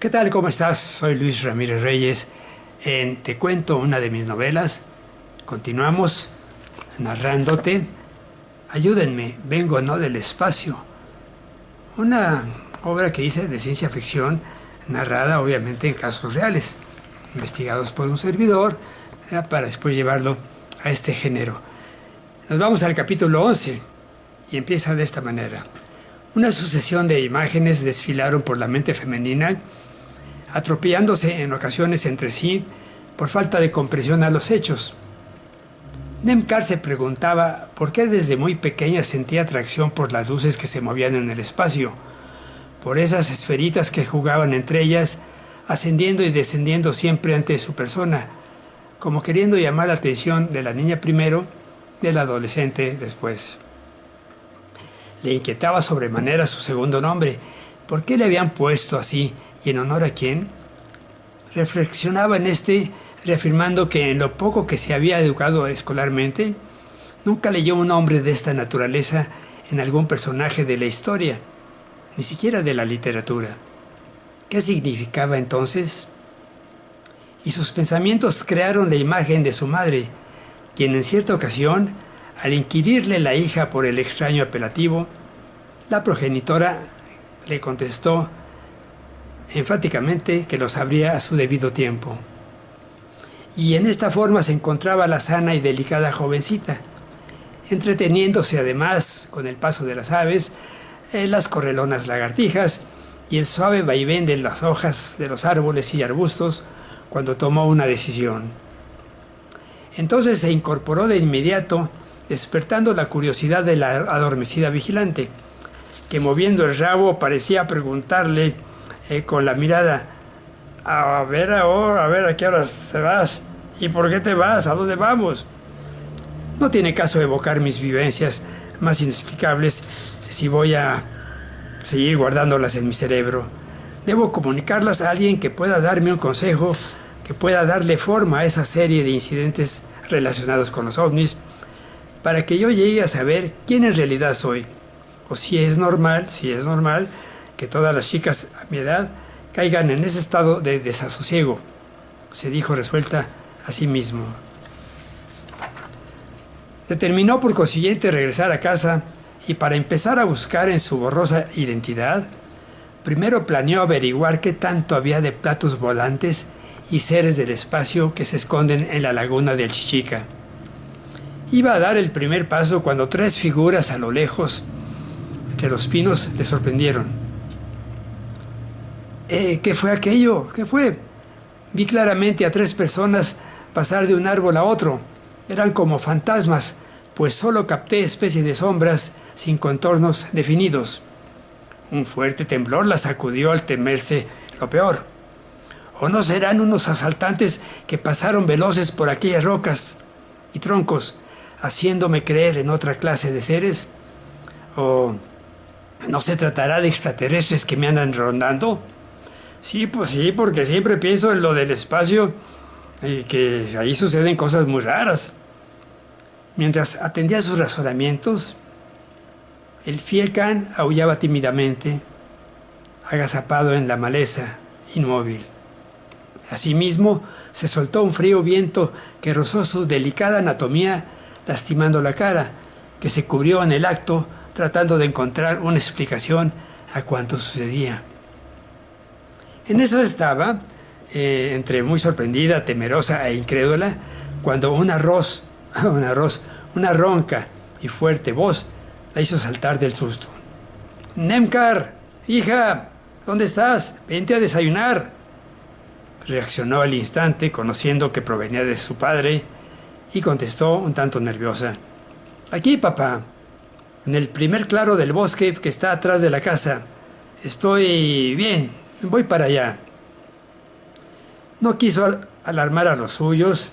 ¿Qué tal? ¿Cómo estás? Soy Luis Ramírez Reyes. Te cuento una de mis novelas. Continuamos narrándote. Ayúdenme, vengo no del espacio. Una obra que hice de ciencia ficción, narrada obviamente en casos reales, investigados por un servidor, para después llevarlo a este género. Nos vamos al capítulo 11 y empieza de esta manera. Una sucesión de imágenes desfilaron por la mente femenina, atropellándose en ocasiones entre sí por falta de comprensión a los hechos. Nemcar se preguntaba por qué desde muy pequeña sentía atracción por las luces que se movían en el espacio, por esas esferitas que jugaban entre ellas, ascendiendo y descendiendo siempre ante su persona, como queriendo llamar la atención de la niña primero, del adolescente después. Le inquietaba sobremanera su segundo nombre. ¿Por qué le habían puesto así y en honor a quién? Reflexionaba en reafirmando que en lo poco que se había educado escolarmente, nunca leyó un nombre de esta naturaleza en algún personaje de la historia, ni siquiera de la literatura. ¿Qué significaba entonces? Y sus pensamientos crearon la imagen de su madre, quien en cierta ocasión, al inquirirle la hija por el extraño apelativo, la progenitora le contestó enfáticamente que lo sabría a su debido tiempo. Y en esta forma se encontraba la sana y delicada jovencita, entreteniéndose además con el paso de las aves, las correlonas lagartijas y el suave vaivén de las hojas de los árboles y arbustos cuando tomó una decisión. Entonces se incorporó de inmediato, despertando la curiosidad de la adormecida vigilante, que moviendo el rabo parecía preguntarle con la mirada: a ver ahora, a ver a qué horas te vas, y por qué te vas, a dónde vamos. No tiene caso evocar mis vivencias más inexplicables si voy a seguir guardándolas en mi cerebro. Debo comunicarlas a alguien que pueda darme un consejo, que pueda darle forma a esa serie de incidentes relacionados con los ovnis, para que yo llegue a saber quién en realidad soy, o si es normal que todas las chicas a mi edad caigan en ese estado de desasosiego, se dijo resuelta a sí mismo. Determinó por consiguiente regresar a casa y para empezar a buscar en su borrosa identidad, primero planeó averiguar qué tanto había de platos volantes y seres del espacio que se esconden en la laguna del Chichica. Iba a dar el primer paso cuando tres figuras a lo lejos, entre los pinos, le sorprendieron. ¿Qué fue aquello? ¿Qué fue? Vi claramente a tres personas pasar de un árbol a otro. Eran como fantasmas, pues solo capté especie de sombras sin contornos definidos. Un fuerte temblor la sacudió al temerse lo peor. ¿O no serán unos asaltantes que pasaron veloces por aquellas rocas y troncos, haciéndome creer en otra clase de seres? ¿O no se tratará de extraterrestres que me andan rondando? Sí, pues sí, porque siempre pienso en lo del espacio y que ahí suceden cosas muy raras. Mientras atendía sus razonamientos, el fiel can aullaba tímidamente, agazapado en la maleza, inmóvil. Asimismo, se soltó un frío viento que rozó su delicada anatomía, lastimando la cara, que se cubrió en el acto, tratando de encontrar una explicación a cuanto sucedía. En eso estaba, entre muy sorprendida, temerosa e incrédula, cuando una ronca y fuerte voz la hizo saltar del susto. «Nemcar, hija, ¿dónde estás? Vente a desayunar». Reaccionó al instante, conociendo que provenía de su padre, y contestó un tanto nerviosa: «Aquí, papá, en el primer claro del bosque que está atrás de la casa. Estoy bien, voy para allá». No quiso alarmar a los suyos,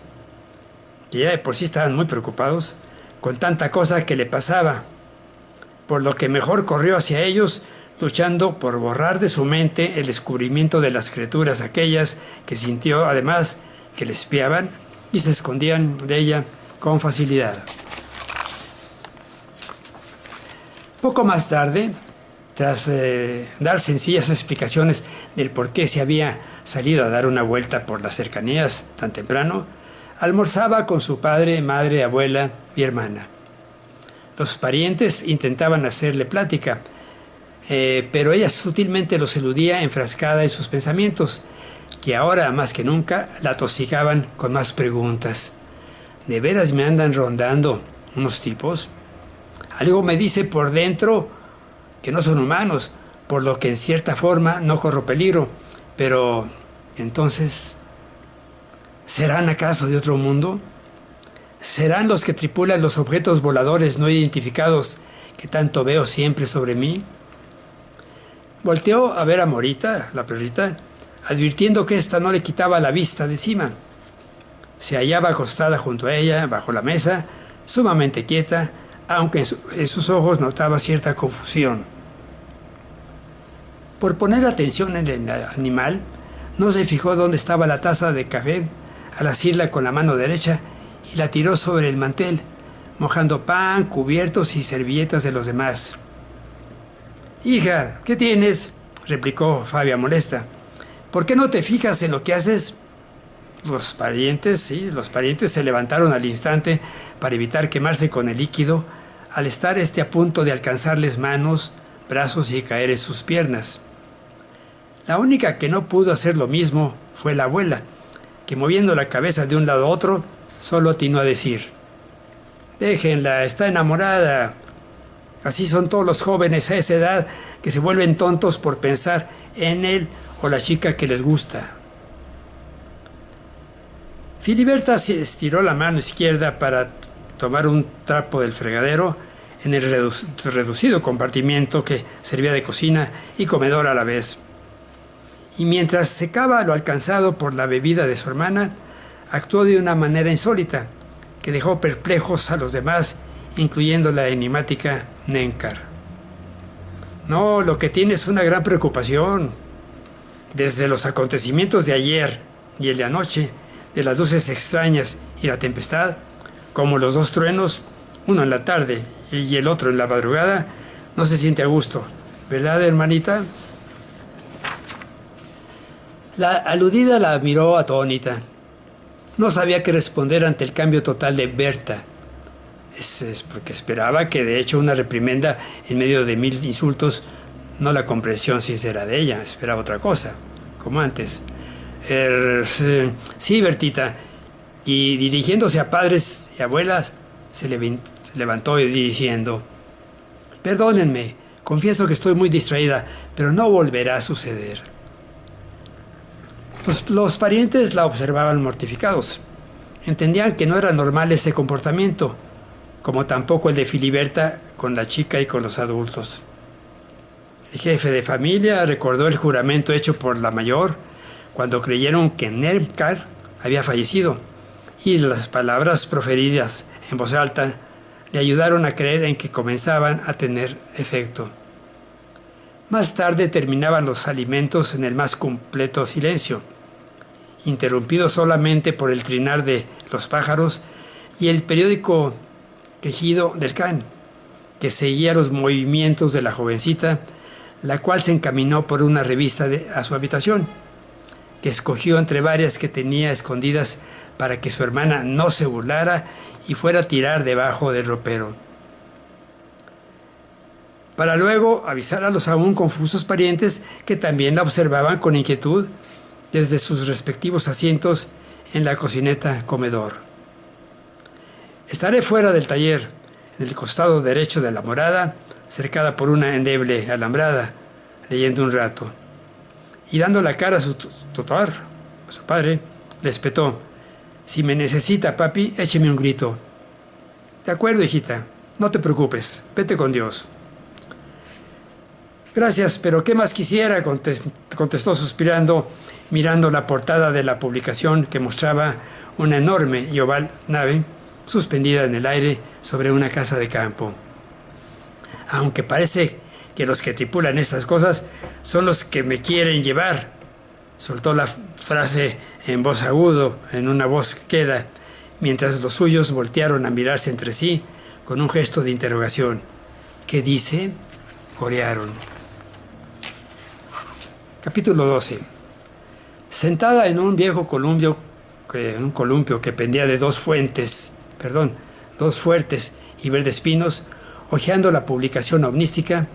que ya de por sí estaban muy preocupados con tanta cosa que le pasaba, por lo que mejor corrió hacia ellos, luchando por borrar de su mente el descubrimiento de las criaturas aquellas que sintió además que le espiaban y se escondían de ella con facilidad. Poco más tarde, Tras dar sencillas explicaciones del por qué se había salido a dar una vuelta por las cercanías tan temprano, almorzaba con su padre, madre, abuela y hermana. Los parientes intentaban hacerle plática, pero ella sutilmente los eludía enfrascada en sus pensamientos, que ahora más que nunca la atosigaban con más preguntas. ¿De veras me andan rondando unos tipos? Algo me dice por dentro que no son humanos, por lo que en cierta forma no corro peligro, pero entonces, ¿serán acaso de otro mundo? ¿Serán los que tripulan los objetos voladores no identificados que tanto veo siempre sobre mí? Volteó a ver a Morita, la perrita, advirtiendo que ésta no le quitaba la vista de encima. Se hallaba acostada junto a ella, bajo la mesa, sumamente quieta, aunque en sus ojos notaba cierta confusión. Por poner atención en el animal, no se fijó dónde estaba la taza de café al asirla con la mano derecha y la tiró sobre el mantel, mojando pan, cubiertos y servilletas de los demás. «Hija, ¿qué tienes?», replicó Fabia molesta. «¿Por qué no te fijas en lo que haces?». Los parientes se levantaron al instante para evitar quemarse con el líquido, al estar a punto de alcanzarles manos, brazos y caer en sus piernas. La única que no pudo hacer lo mismo fue la abuela, que moviendo la cabeza de un lado a otro, solo atinó a decir: «Déjenla, está enamorada. Así son todos los jóvenes a esa edad, que se vuelven tontos por pensar en él o la chica que les gusta». Filiberta se estiró la mano izquierda para tomar un trapo del fregadero en el reducido compartimiento que servía de cocina y comedor a la vez. Y mientras secaba lo alcanzado por la bebida de su hermana, actuó de una manera insólita, que dejó perplejos a los demás, incluyendo la enigmática Nenkar. «No, lo que tiene es una gran preocupación. Desde los acontecimientos de ayer y el de anoche, de las luces extrañas y la tempestad, como los dos truenos, uno en la tarde y el otro en la madrugada, no se siente a gusto, ¿verdad, hermanita?». La aludida la miró atónita. No sabía qué responder ante el cambio total de Berta. Es porque esperaba que de hecho una reprimenda en medio de 1000 insultos, no la comprensión sincera de ella, esperaba otra cosa, como antes. Sí, Bertita. Y dirigiéndose a padres y abuelas, se levantó diciendo: «Perdónenme, confieso que estoy muy distraída, pero no volverá a suceder». Los parientes la observaban mortificados. Entendían que no era normal ese comportamiento, como tampoco el de Filiberta con la chica y con los adultos. El jefe de familia recordó el juramento hecho por la mayor cuando creyeron que Nenkar había fallecido, y las palabras proferidas en voz alta le ayudaron a creer en que comenzaban a tener efecto. Más tarde terminaban los alimentos en el más completo silencio, interrumpido solamente por el trinar de los pájaros y el periódico quejido del can, que seguía los movimientos de la jovencita, la cual se encaminó por una revista a su habitación, que escogió entre varias que tenía escondidas para que su hermana no se burlara y fuera a tirar debajo del ropero, para luego avisar a los aún confusos parientes que también la observaban con inquietud desde sus respectivos asientos en la cocineta comedor. «Estaré fuera del taller, en el costado derecho de la morada, cercada por una endeble alambrada, leyendo un rato». Y dando la cara a su tutor, a su padre, le espetó: «Si me necesita, papi, écheme un grito». «De acuerdo, hijita, no te preocupes, vete con Dios». «Gracias, pero ¿qué más quisiera?», contestó suspirando, mirando la portada de la publicación que mostraba una enorme y oval nave suspendida en el aire sobre una casa de campo. «Aunque parece que los que tripulan estas cosas son los que me quieren llevar», soltó la frase en voz aguda, en una voz queda, mientras los suyos voltearon a mirarse entre sí con un gesto de interrogación. «¿Qué dice?», corearon. Capítulo 12. Sentada en un viejo columpio que pendía de dos fuertes y verdes pinos, hojeando la publicación ovnística,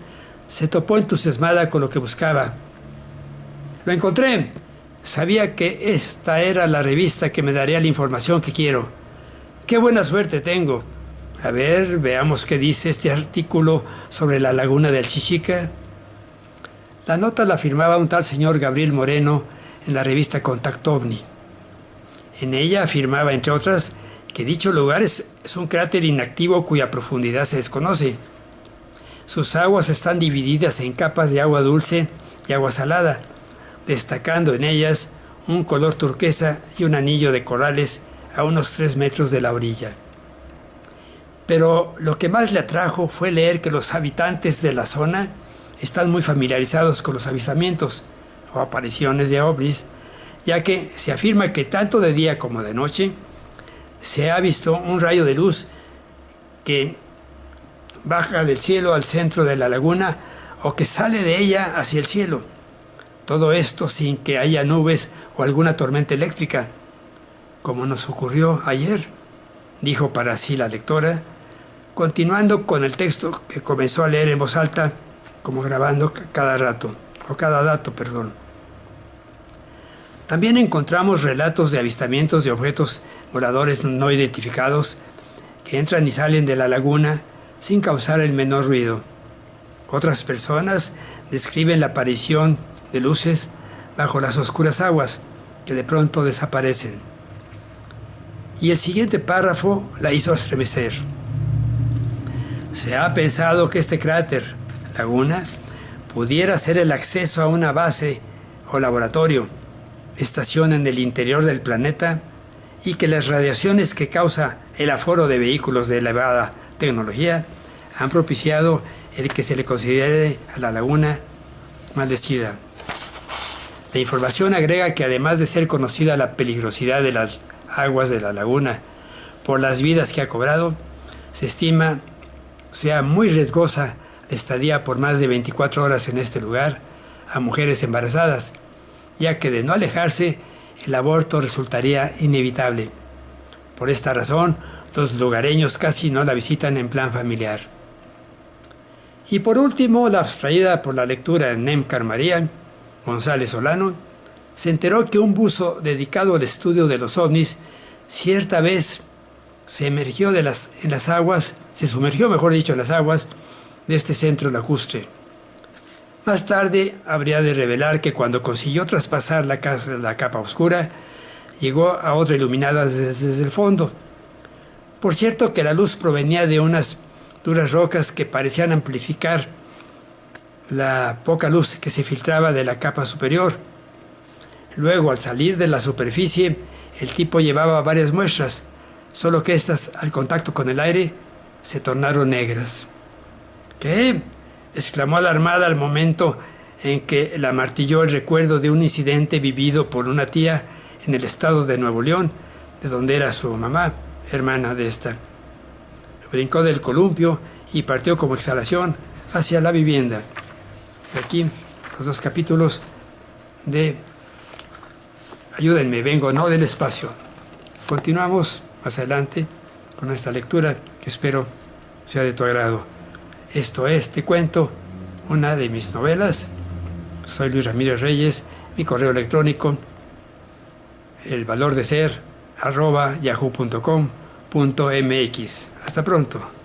se topó entusiasmada con lo que buscaba. ¡Lo encontré! Sabía que esta era la revista que me daría la información que quiero. ¡Qué buena suerte tengo! A ver, veamos qué dice este artículo sobre la laguna del Chichica. La nota la firmaba un tal señor Gabriel Moreno en la revista Contacto OVNI. En ella afirmaba, entre otras, que dicho lugar es un cráter inactivo cuya profundidad se desconoce. Sus aguas están divididas en capas de agua dulce y agua salada, destacando en ellas un color turquesa y un anillo de corales a unos 3 metros de la orilla. Pero lo que más le atrajo fue leer que los habitantes de la zona están muy familiarizados con los avistamientos o apariciones de ovnis, ya que se afirma que tanto de día como de noche se ha visto un rayo de luz que baja del cielo al centro de la laguna o que sale de ella hacia el cielo. Todo esto sin que haya nubes o alguna tormenta eléctrica, como nos ocurrió ayer, dijo para sí la lectora, continuando con el texto que comenzó a leer en voz alta, como grabando cada dato. También encontramos relatos de avistamientos de objetos voladores no identificados que entran y salen de la laguna sin causar el menor ruido. Otras personas describen la aparición de luces bajo las oscuras aguas que de pronto desaparecen. Y el siguiente párrafo la hizo estremecer. Se ha pensado que este cráter, laguna, pudiera ser el acceso a una base o laboratorio, estación en el interior del planeta, y que las radiaciones que causa el aforo de vehículos de elevada tecnología han propiciado el que se le considere a la laguna maldecida. La información agrega que además de ser conocida la peligrosidad de las aguas de la laguna por las vidas que ha cobrado, se estima sea muy riesgosa la estadía por más de 24 horas en este lugar a mujeres embarazadas, ya que de no alejarse, el aborto resultaría inevitable. Por esta razón, los lugareños casi no la visitan en plan familiar. Y por último, la abstraída por la lectura en Nemcar María González Solano, se enteró que un buzo dedicado al estudio de los ovnis cierta vez se sumergió en las aguas de este centro lacustre. Más tarde habría de revelar que cuando consiguió traspasar la capa oscura, llegó a otra iluminada desde el fondo. Por cierto que la luz provenía de unas duras rocas que parecían amplificar la poca luz que se filtraba de la capa superior. Luego, al salir de la superficie, el tipo llevaba varias muestras, solo que estas, al contacto con el aire, se tornaron negras. ¿Qué?, exclamó alarmada al momento en que la martilló el recuerdo de un incidente vivido por una tía en el estado de Nuevo León, de donde era su mamá, hermana de esta. Brincó del columpio y partió como exhalación hacia la vivienda. Aquí los 2 capítulos de Ayúdenme, vengo no del espacio. Continuamos más adelante con esta lectura que espero sea de tu agrado. Esto es, te cuento, una de mis novelas. Soy Luis Ramírez Reyes, mi correo electrónico, elvalordeser@yahoo.com.mx. Hasta pronto.